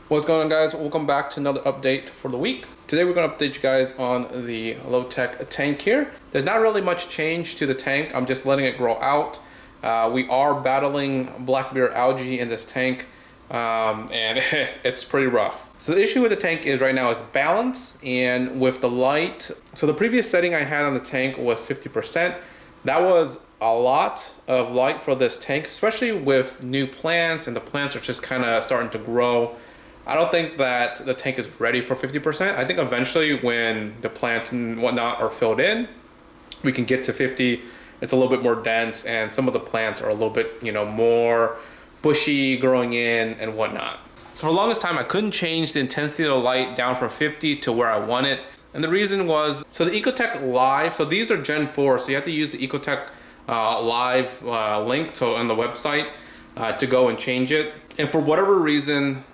What's going on, guys? Welcome back to another update for the week. Today we're going to update you guys on the low-tech tank here. There's not really much change to the tank. I'm just letting it grow out. We are battling black bear algae in this tank, and it's pretty rough. So the issue with the tank is right now is balance and with the light. So the previous setting I had on the tank was 50%. That was a lot of light for this tank, especially with new plants, and the plants are just kind of starting to grow. I don't think that the tank is ready for 50%. I think eventually when the plants and whatnot are filled in, we can get to 50. It's a little bit more dense, and some of the plants are a little bit, more bushy growing in and whatnot. So for the longest time, I couldn't change the intensity of the light down from 50 to where I want it. And the reason was, so the Ecotech Live, so these are Gen 4, so you have to use the Ecotech Live link on the website to go and change it. And for whatever reason,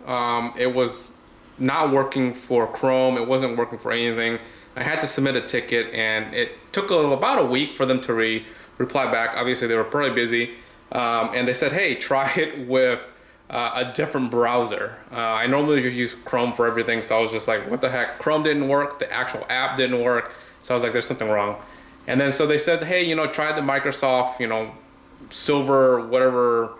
it was not working for Chrome. It wasn't working for anything. I had to submit a ticket, and it took about a week for them to reply back. Obviously, they were probably busy. And they said, hey, try it with a different browser. I normally just use Chrome for everything, so I was just like, what the heck? Chrome didn't work. The actual app didn't work. So I was like, there's something wrong. And then so they said, hey, try the Microsoft, Silver, whatever,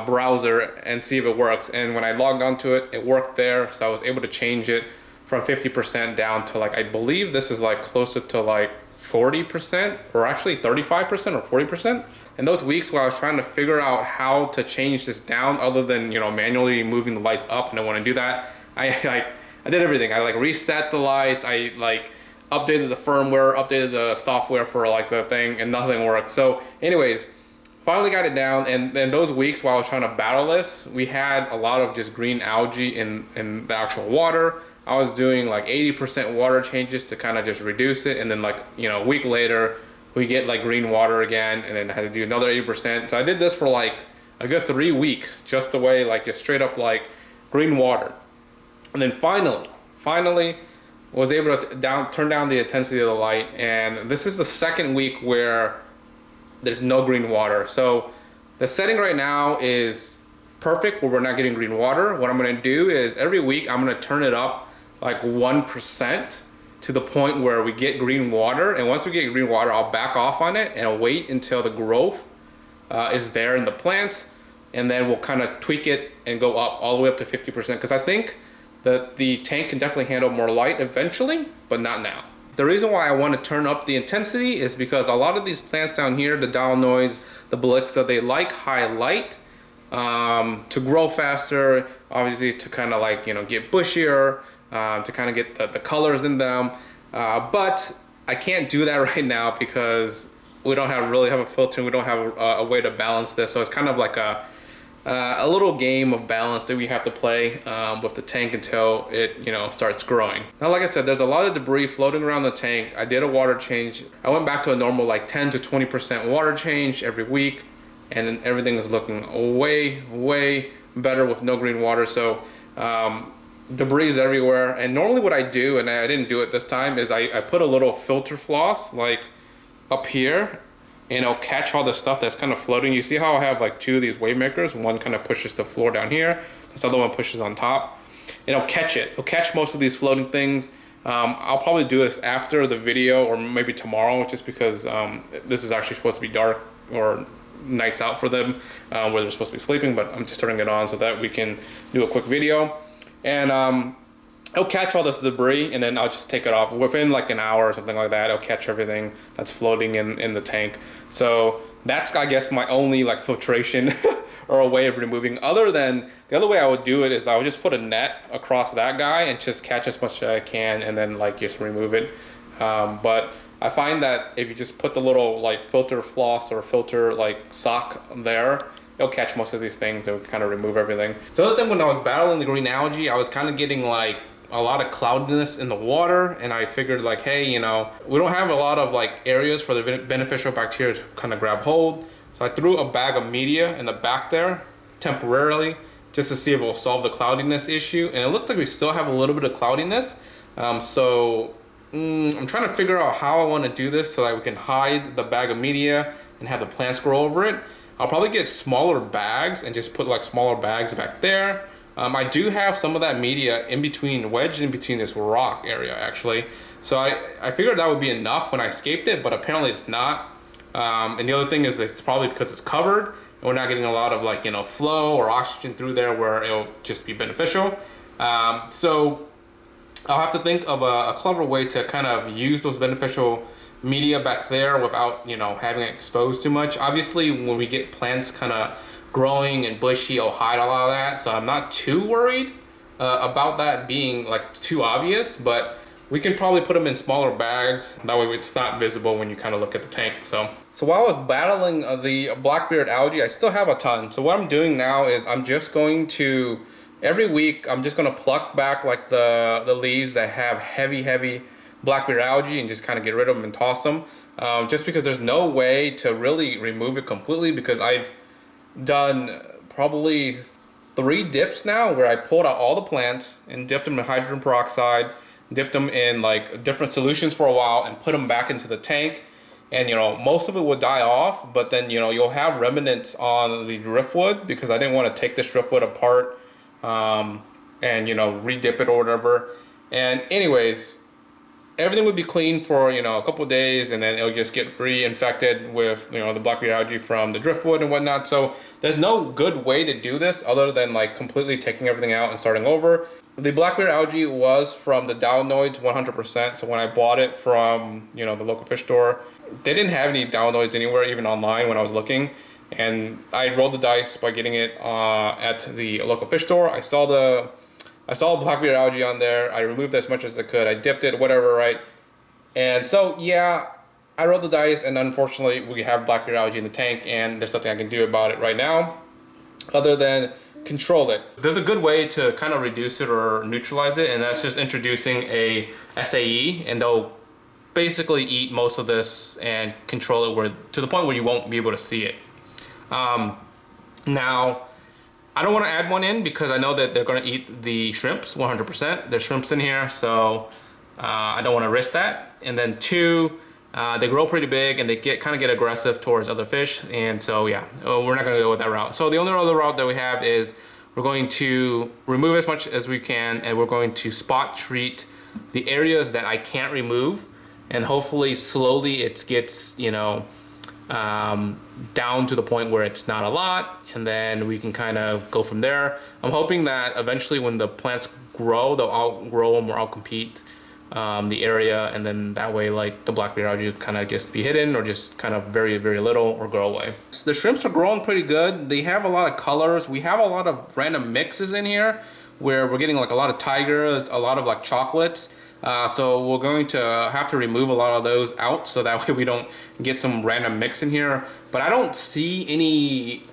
browser and see if it works. And when I logged onto it, it worked there. So I was able to change it from 50% down to I believe this is closer to 40%, or actually 35% or 40%. And those weeks where I was trying to figure out how to change this down other than, manually moving the lights up, and I want to do that, I did everything. I reset the lights. I updated the firmware, updated the software for the thing, and nothing worked. So anyways, finally got it down, and then those weeks while I was trying to battle this, we had a lot of just green algae in the actual water. I was doing 80% water changes to kind of just reduce it, and then a week later, we get green water again, and then I had to do another 80%. So I did this for a good 3 weeks, just the way just straight up green water. And then finally was able to turn down the intensity of the light, and this is the second week where there's no green water. So the setting right now is perfect where we're not getting green water. What I'm gonna do is every week I'm gonna turn it up 1% to the point where we get green water. And once we get green water, I'll back off on it and I'll wait until the growth is there in the plants. And then we'll kind of tweak it and go up all the way up to 50%. Because I think that the tank can definitely handle more light eventually, but not now. The reason why I want to turn up the intensity is because a lot of these plants down here, the Dalnoids, the Belixa, they like high light to grow faster, obviously to kind of get bushier, to kind of get the colors in them. But I can't do that right now because we don't really have a filter, and we don't have a way to balance this. So it's kind of a little game of balance that we have to play with the tank until it starts growing. Now, like I said, there's a lot of debris floating around the tank. I did a water change. I went back to a normal 10 to 20% water change every week, and everything is looking way better with no green water. So debris is everywhere. And normally what I do, and I didn't do it this time, is I put a little filter floss up here, and it'll catch all the stuff that's kind of floating. You see how I have two of these wave makers? One kind of pushes the floor down here, this other one pushes on top. And it'll catch it. It'll catch most of these floating things. I'll probably do this after the video, or maybe tomorrow, just because this is actually supposed to be dark or nights out for them, where they're supposed to be sleeping, but I'm just turning it on so that we can do a quick video. And it'll catch all this debris, and then I'll just take it off within an hour or something like that. It'll catch everything that's floating in the tank. So that's, I guess, my only filtration or a way of removing. Other than the other way I would do it is I would just put a net across that guy and just catch as much as I can, and then just remove it. But I find that if you just put the little filter floss or filter sock there, it'll catch most of these things. It'll kind of remove everything. So the other thing, when I was battling the green algae, I was kind of getting a lot of cloudiness in the water, and I figured hey, we don't have a lot of areas for the beneficial bacteria to kind of grab hold. So I threw a bag of media in the back there temporarily just to see if it will solve the cloudiness issue. And it looks like we still have a little bit of cloudiness. I'm trying to figure out how I want to do this so that we can hide the bag of media and have the plants grow over it. I'll probably get smaller bags and just put like smaller bags back there. I do have some of that media in between, wedged in between this rock area actually. So I figured that would be enough when I escaped it, but apparently it's not. And the other thing is it's probably because it's covered and we're not getting a lot of like, you know, flow or oxygen through there where it'll just be beneficial. So I'll have to think of a clever way to kind of use those beneficial media back there without, you know, having it exposed too much. Obviously, when we get plants kind of growing and bushy, it'll hide a lot of that. So I'm not too worried about that being like too obvious, but we can probably put them in smaller bags. That way it's not visible when you kind of look at the tank. So while I was battling the blackbeard algae, I still have a ton. So what I'm doing now is I'm just going to, every week, I'm just gonna pluck back like the leaves that have heavy blackbeard algae and just kind of get rid of them and toss them. Just because there's no way to really remove it completely, because I've done probably 3 dips now where I pulled out all the plants and dipped them in hydrogen peroxide, dipped them in like different solutions for a while and put them back into the tank. And, you know, most of it would die off, but then, you know, you'll have remnants on the driftwood because I didn't want to take this driftwood apart and, you know, re-dip it or whatever. And anyways, everything would be clean for, you know, a couple of days, and then it'll just get reinfected with, you know, the blackbeard algae from the driftwood and whatnot. So there's no good way to do this other than like completely taking everything out and starting over. The blackbeard algae was from the Dalnoids 100%. So when I bought it from, you know, the local fish store, they didn't have any Dalnoids anywhere, even online when I was looking. And I rolled the dice by getting it at the local fish store. I saw blackbeard algae on there. I removed as much as I could. I dipped it, whatever, right? And so, yeah, I rolled the dice, and unfortunately, we have blackbeard algae in the tank, and there's nothing I can do about it right now other than control it. There's a good way to kind of reduce it or neutralize it, and that's just introducing a SAE, and they'll basically eat most of this and control it to the point where you won't be able to see it. Now, I don't want to add one in because I know that they're going to eat the shrimps 100%. There's shrimps in here, so I don't want to risk that. And then 2, they grow pretty big and they kind of get aggressive towards other fish. And so yeah, we're not going to go with that route. So the only other route that we have is we're going to remove as much as we can, and we're going to spot treat the areas that I can't remove, and hopefully slowly it gets, you know, down to the point where it's not a lot, and then we can kind of go from there. I'm hoping that eventually when the plants grow, they'll outgrow them or outcompete the area, and then that way like the blackbeard algae kind of just be hidden or just kind of very little or go away. The shrimps are growing pretty good. They have a lot of colors. We have a lot of random mixes in here where we're getting like a lot of tigers, a lot of like chocolates. So we're going to have to remove a lot of those out so that way we don't get some random mix in here. But I don't see any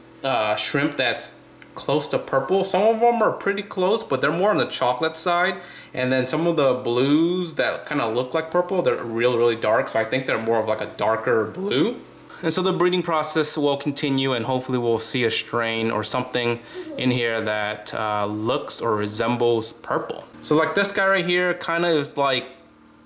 shrimp that's close to purple. Some of them are pretty close, but they're more on the chocolate side. And then some of the blues that kind of look like purple, they're really dark. So I think they're more of like a darker blue. And so the breeding process will continue, and hopefully we'll see a strain or something in here that looks or resembles purple. So like this guy right here kind of is like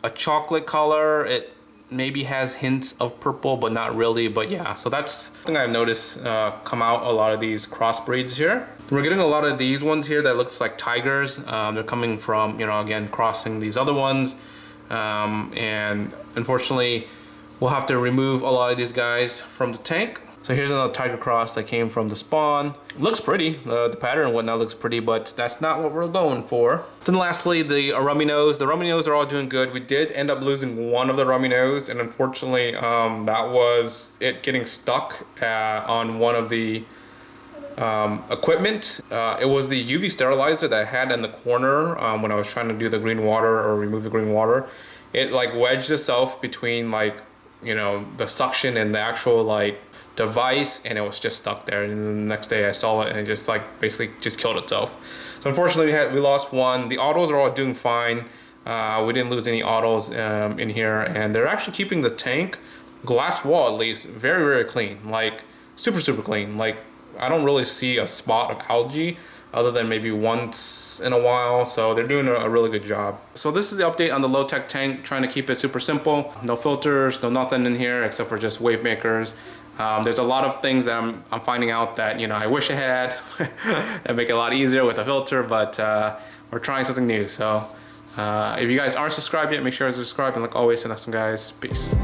a chocolate color. It maybe has hints of purple, but not really. But yeah, so that's something I've noticed come out a lot of these crossbreeds here. We're getting a lot of these ones here that looks like tigers. They're coming from, you know, again, crossing these other ones. And unfortunately, we'll have to remove a lot of these guys from the tank. So here's another tiger cross that came from the spawn. Looks pretty, the pattern and whatnot looks pretty, but that's not what we're going for. Then lastly, the rummy nose. The rummy nose are all doing good. We did end up losing one of the rummy nose, and unfortunately, that was it getting stuck on one of the equipment. It was the UV sterilizer that I had in the corner when I was trying to do the green water or remove the green water. It like wedged itself between like, you know, the suction and the actual like device, and it was just stuck there. And then the next day I saw it and it just like basically just killed itself. So unfortunately we lost one. The autos are all doing fine. We didn't lose any autos in here, and they're actually keeping the tank glass wall at least very clean, like super clean. Like I don't really see a spot of algae other than maybe once in a while. So they're doing a really good job. So this is the update on the low-tech tank, trying to keep it super simple. No filters, no nothing in here except for just wave makers. There's a lot of things that I'm finding out that, you know, I wish I had that make it a lot easier with a filter, but we're trying something new. So if you guys aren't subscribed yet, make sure to subscribe, and like always, send us some guys. Peace.